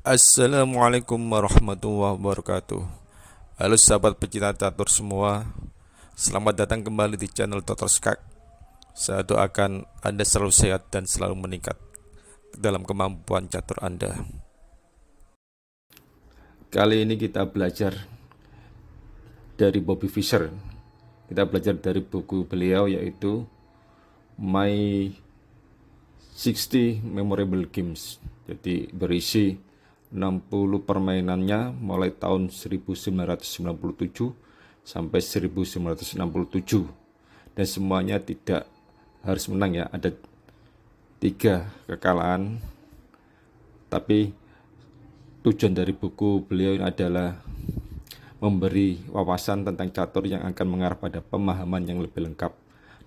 Assalamualaikum warahmatullahi wabarakatuh. Halo sahabat pecinta catur semua. Selamat datang kembali di channel Dr. Skak. Saya doakan Anda selalu sehat dan selalu meningkat dalam kemampuan catur Anda. Kali ini kita belajar dari Bobby Fischer. Kita belajar dari buku beliau yaitu My 60 Memorable Games. Jadi berisi 60 permainannya mulai tahun 1997 sampai 1967, dan semuanya tidak harus menang ya, ada 3 kekalahan. Tapi tujuan dari buku beliau ini adalah memberi wawasan tentang catur yang akan mengarah pada pemahaman yang lebih lengkap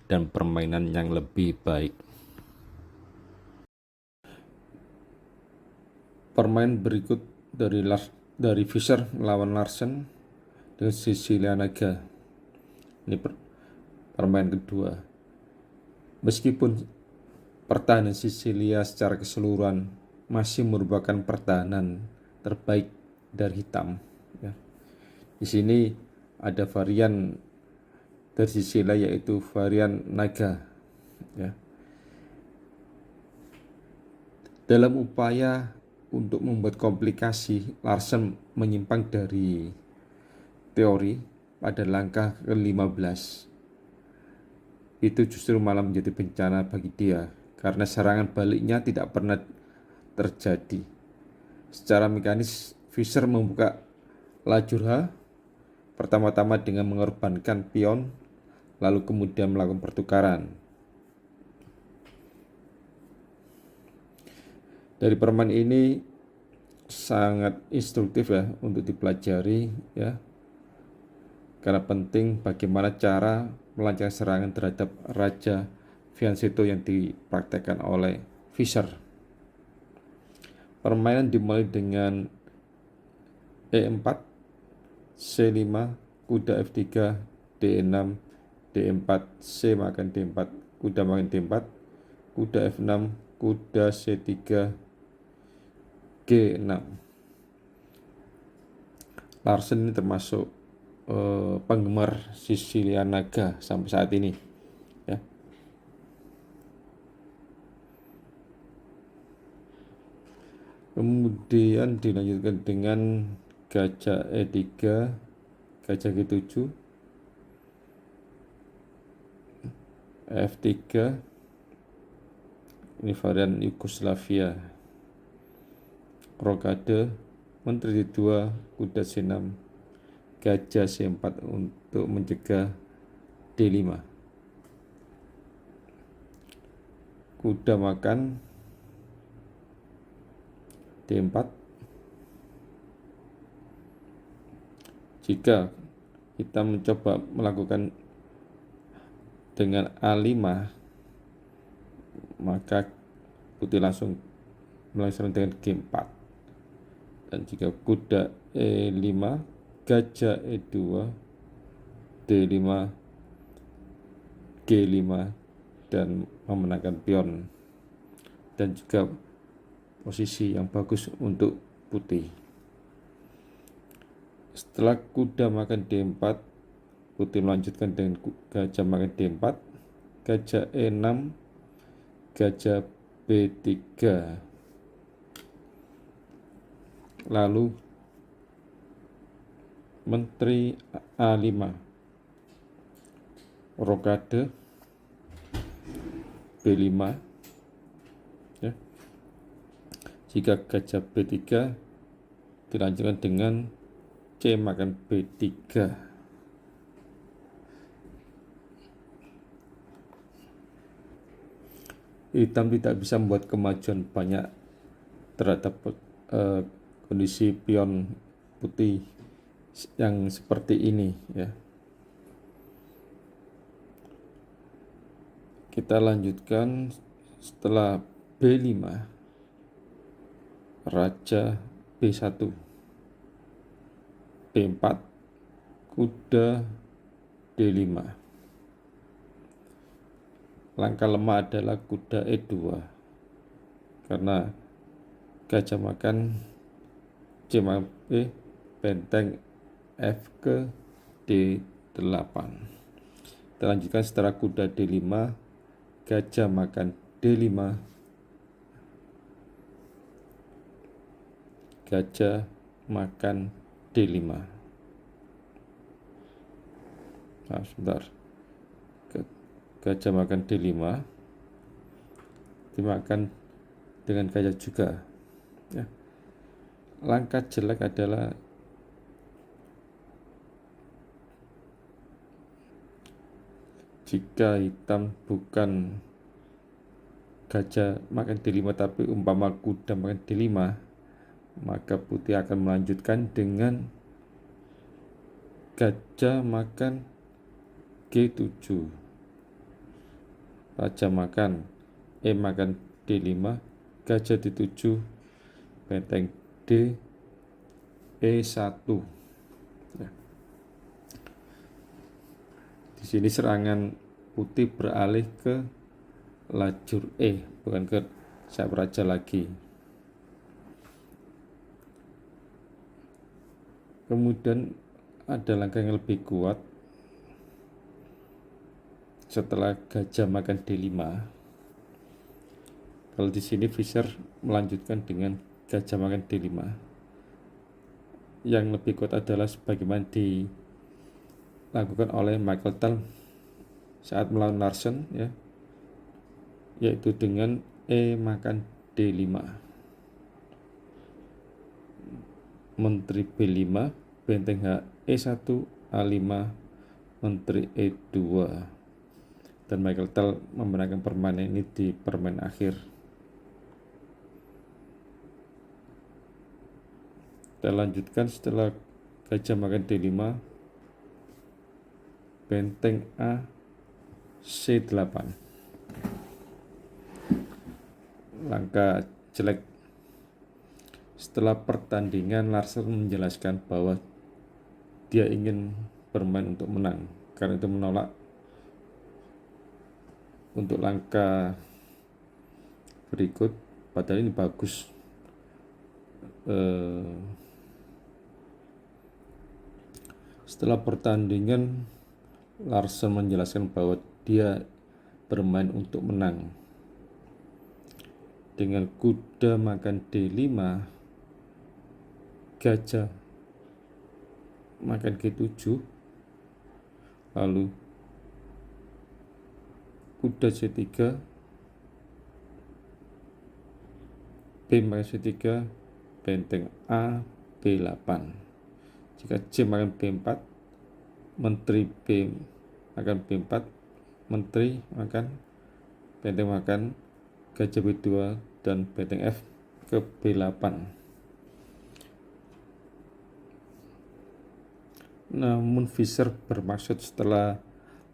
dan permainan yang lebih baik. Permain berikut dari Fischer melawan Larsen dengan Cecilia Naga. Ini permain kedua. Meskipun pertahanan Sicilia secara keseluruhan masih merupakan pertahanan terbaik dari hitam. Ya. Di sini ada varian dari Sicilia yaitu varian Naga. Ya. Dalam upaya untuk membuat komplikasi, Larsen menyimpang dari teori pada langkah ke-15. Itu justru malah menjadi bencana bagi dia, karena serangan baliknya tidak pernah terjadi. Secara mekanis, Fischer membuka lajur H pertama-tama dengan mengorbankan pion, lalu kemudian melakukan pertukaran. Dari permainan ini sangat instruktif ya untuk dipelajari ya, karena penting bagaimana cara melancarkan serangan terhadap Raja Fianchetto yang dipraktekkan oleh Fischer. Permainan dimulai dengan E4, C5, kuda F3, D6, D4, C makan D4, kuda makan D4, kuda F6, kuda C3, G6. Larsen ini termasuk penggemar Cecilia Naga sampai saat ini ya. Kemudian dilanjutkan dengan gajah E3, gajah G7, F3, ini varian Yugoslavia, rokade, menteri D2, kuda C6, gajah C4 untuk mencegah D5, kuda makan D4. Jika kita mencoba melakukan dengan A5, maka putih langsung melaksanakan dengan G4. Dan jika kuda E5, gajah E2, D5, G5 dan memenangkan pion, dan juga posisi yang bagus untuk putih. Setelah kuda makan D4, putih melanjutkan dengan gajah makan D4, gajah E6, gajah B3, lalu menteri A5, rokade B5 ya. Jika gajah B3 dilanjutkan dengan C makan B3. Hitam tidak bisa membuat kemajuan banyak terhadap kondisi pion putih yang seperti ini ya. Kita lanjutkan setelah B5, raja B1, B4, kuda D5. Langkah lemah adalah kuda E2 karena gajah makan C makan B, benteng F ke D8. Kita lanjutkan setelah kuda D5, gajah makan D5, gajah makan D5. Nah, sebentar. Gajah makan D5 dimakan dengan gajah juga ya. Langkah jelek adalah jika hitam bukan gajah makan D5 tapi umpama kuda makan D5, maka putih akan melanjutkan dengan gajah makan G7, raja makan E makan D5, gajah D7, benteng D E1 ya. Di sini serangan putih beralih ke lajur E, bukan ke sayap raja lagi. Kemudian ada langkah yang lebih kuat setelah gajah makan D5. Kalau di sini Fischer melanjutkan dengan gajah makan D5. Yang lebih kuat adalah sebagaimana dilakukan oleh Michael Tal saat melawan Larsen ya, yaitu dengan E makan D5, menteri B5, benteng H E1, A5, menteri E2. Dan Michael Tal memenangkan permainan ini di permainan akhir. Kita lanjutkan setelah gajah makan D5, benteng A C8. Langkah jelek. Setelah pertandingan, Larsen menjelaskan bahwa dia ingin bermain untuk menang, karena itu menolak untuk langkah berikut. Padahal ini bagus. Setelah pertandingan, Larsen menjelaskan bahwa dia bermain untuk menang. Dengan kuda makan D5, gajah makan G7, lalu kuda C3, B makan C3, benteng A B8. Jika C makan B4, menteri B makan B4, menteri makan, benteng makan, gajah B2, dan benteng F ke B8. Namun Fischer bermaksud setelah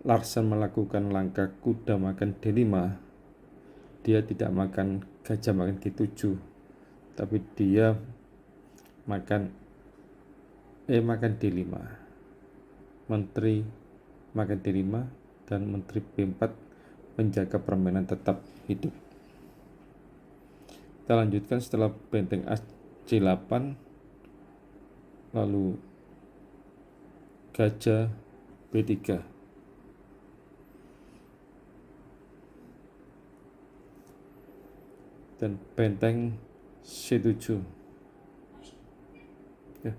Larsen melakukan langkah kuda makan D5, dia tidak makan gajah makan G7, tapi dia makan E makan D5, menteri makan D5, dan menteri B4 menjaga permainan tetap hidup. Kita lanjutkan setelah benteng A C8, lalu gajah B3, dan benteng C7 ya.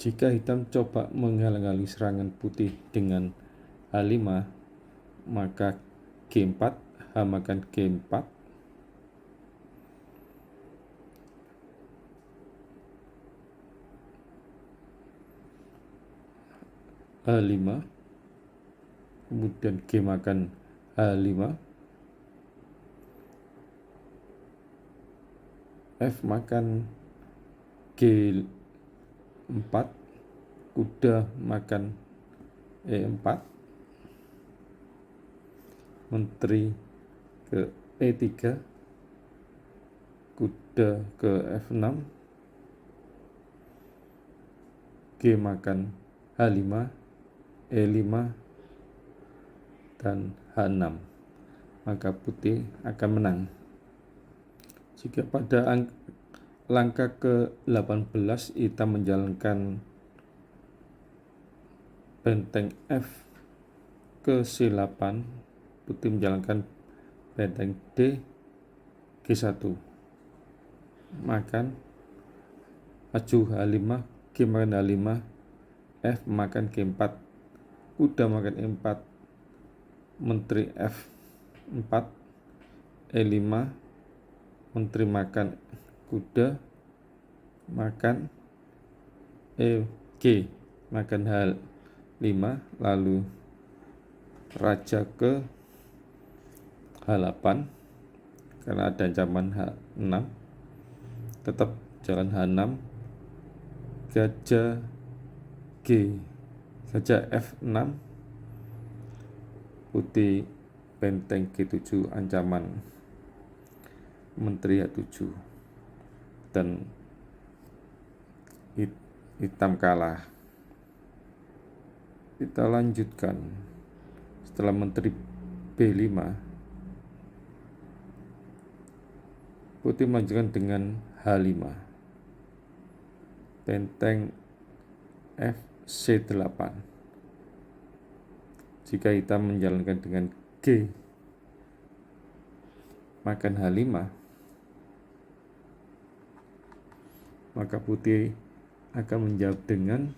Jika hitam coba menghalang-halangi serangan putih dengan H5, maka G4, H makan G4, H5, kemudian G makan H5, F makan G4, kuda makan E4, menteri ke E3, kuda ke F6, G makan H5, E5, dan H6, maka putih akan menang. Jika pada langkah ke-18 hitam menjalankan benteng F ke C8, putih menjalankan benteng D G1, makan maju H5, G makan H5, F makan G4, kuda makan E4, menteri F4, E5, menteri makan kuda, makan G makan H5, lalu raja ke H8 karena ada ancaman H6, tetap jalan H6, gajah F6, putih benteng G7 ancaman menteri H7, dan hitam kalah. Kita lanjutkan. Setelah menteri B5, putih melanjutkan dengan H5, benteng FC8. Jika hitam menjalankan dengan G makan H5, maka putih akan menjawab dengan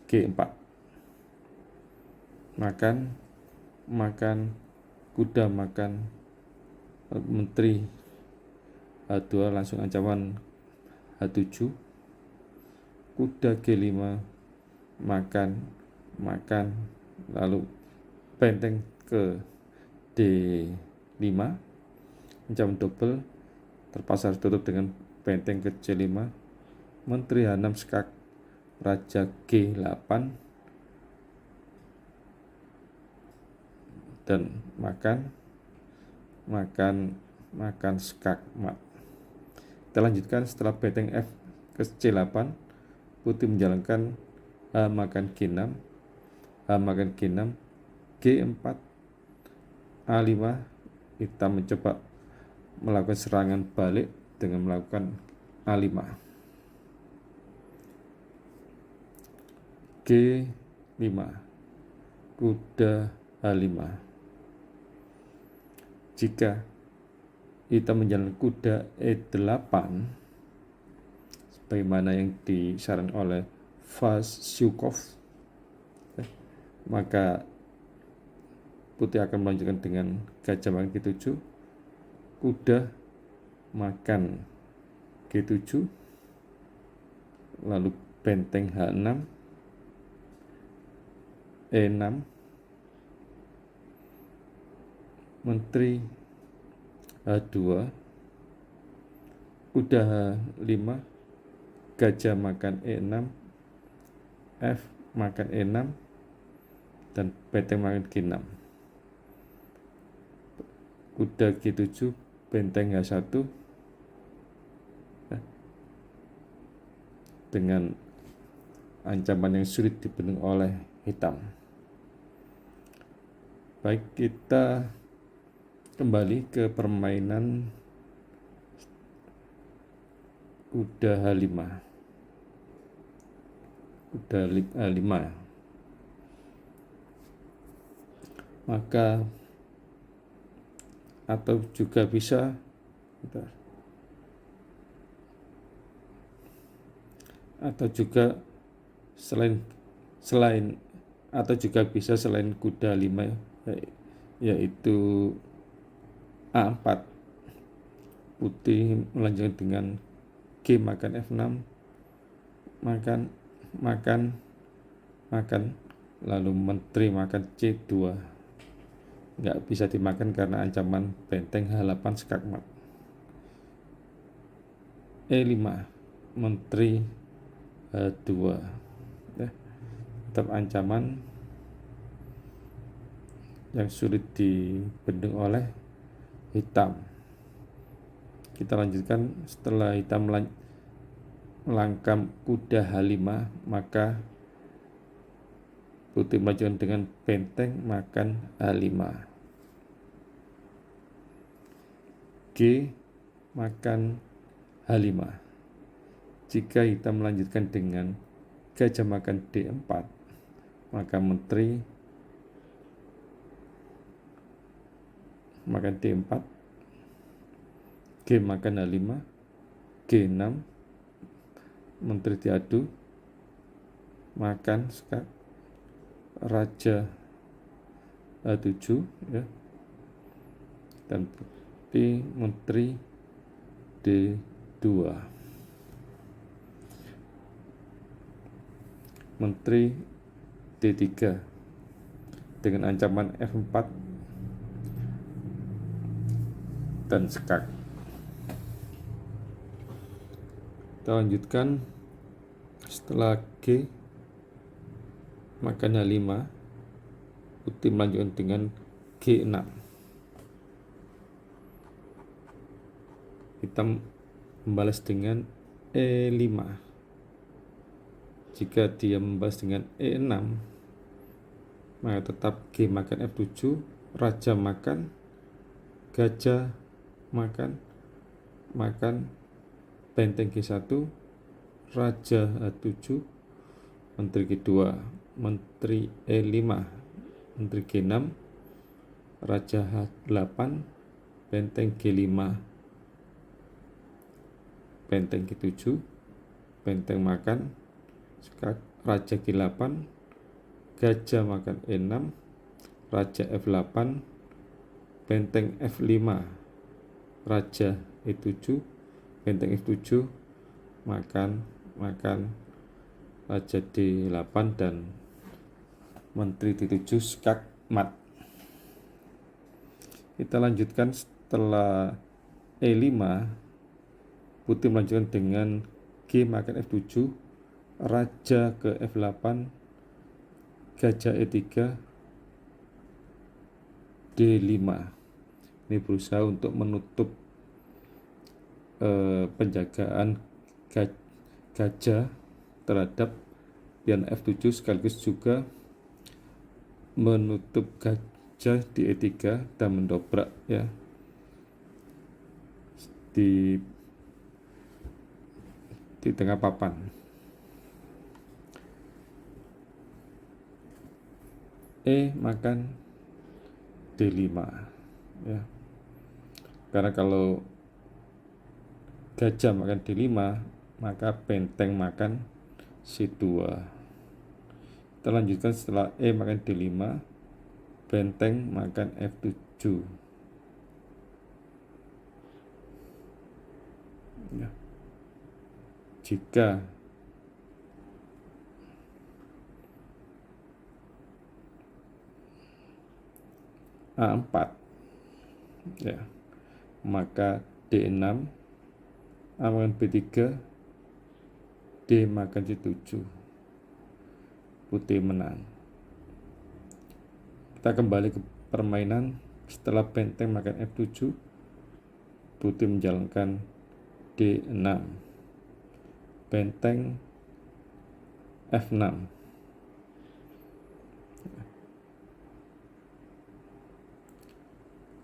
G4, makan kuda makan menteri H2, langsung ancaman H7, kuda G5 makan, lalu benteng ke D5, ancaman double, terpaksa harus tutup dengan benteng ke C5, menteri H6 skak, raja G8, dan makan skak mat. Kita lanjutkan. Setelah benteng F ke C8, putih menjalankan H makan G6, G4, A5, hitam mencoba melakukan serangan balik dengan melakukan A5, G5, kuda H5. Jika hitam menjalankan kuda E8 sebagaimana yang disarankan oleh Vasyukov, maka putih akan melanjutkan dengan gajah makan G7, kuda makan G7, lalu benteng H6, E6, menteri H2, kuda H5, gajah makan E6, F makan E6, dan benteng makan G6, kuda G7, benteng H1 dengan ancaman yang sulit dibendung oleh hitam. Baik, kita kembali ke permainan kuda H5. Kuda H5. Maka atau juga bisa selain kuda 5, yaitu A4, putih melanjutkan dengan G makan F6, makan, lalu menteri makan C2, nggak bisa dimakan karena ancaman benteng H8 skakmat. E5, menteri H2, tetap ancaman yang sulit dibendung oleh hitam. Kita lanjutkan. Setelah hitam langkam kuda H5, maka putih melajukan dengan benteng makan H5. G makan H5. Jika hitam melanjutkan dengan gajah makan D4, maka menteri makan D4, G makan H5, G6, menteri diadu, makan skak, raja H7 ya, dan putih menteri D2. Menteri D3 dengan ancaman F4 dan skak. Kita lanjutkan. Setelah G makan H5, putih melanjutkan dengan G6. Hitam membalas dengan E5. Jika dia membalas dengan E6, maka tetap G makan F7, raja makan, gajah makan, benteng G1, raja H7, menteri G2, menteri E5, menteri G6, raja H8, benteng G5, benteng G7, benteng makan, raja G8, gajah makan E6, raja F8, benteng F5, raja E7, benteng F7, makan, raja D8, dan menteri D7 skak mat. Kita lanjutkan. Setelah E5, putih melanjutkan dengan G makan F7, raja ke F8, gajah E3, D5. Ini berusaha untuk menutup penjagaan gajah terhadap pion F7, sekaligus juga menutup gajah di E3 dan mendobrak ya di tengah papan. E makan D5 ya. Karena kalau gajah makan D5, maka benteng makan C2. Kita lanjutkan. Setelah E makan D5, benteng makan F7 ya. Jika A4 ya, maka D6, A makan B3, D makan C7, putih menang. Kita kembali ke permainan. Setelah benteng makan F7, putih menjalankan D6, benteng F6,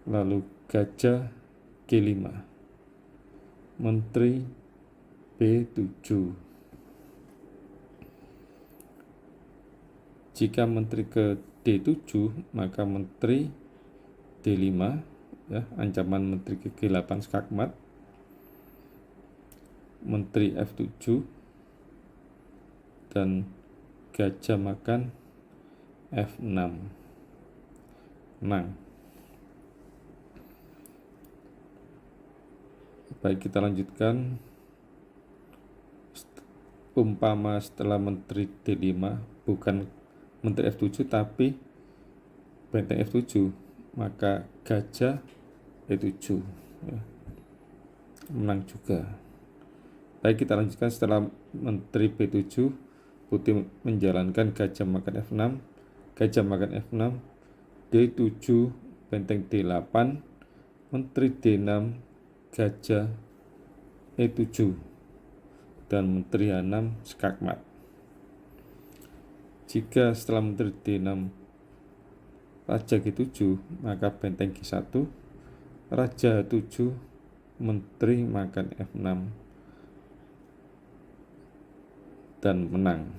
lalu gajah G5, menteri B7. Jika menteri ke D7, maka menteri D5 ya, ancaman menteri ke G8 skakmat, menteri F7, dan gajah makan F6, menang. Baik, kita lanjutkan. Umpama setelah menteri D5 bukan menteri F7 tapi benteng F7, maka gajah E7 ya, menang juga. Baik, kita lanjutkan. Setelah menteri B7, putih menjalankan gajah makan F6, gajah makan F6, D7, benteng D8, menteri D6, gajah E7, dan menteri H6 skakmat. Jika setelah menteri D6 raja G7, maka benteng G1, raja H7, menteri makan F6 dan menang.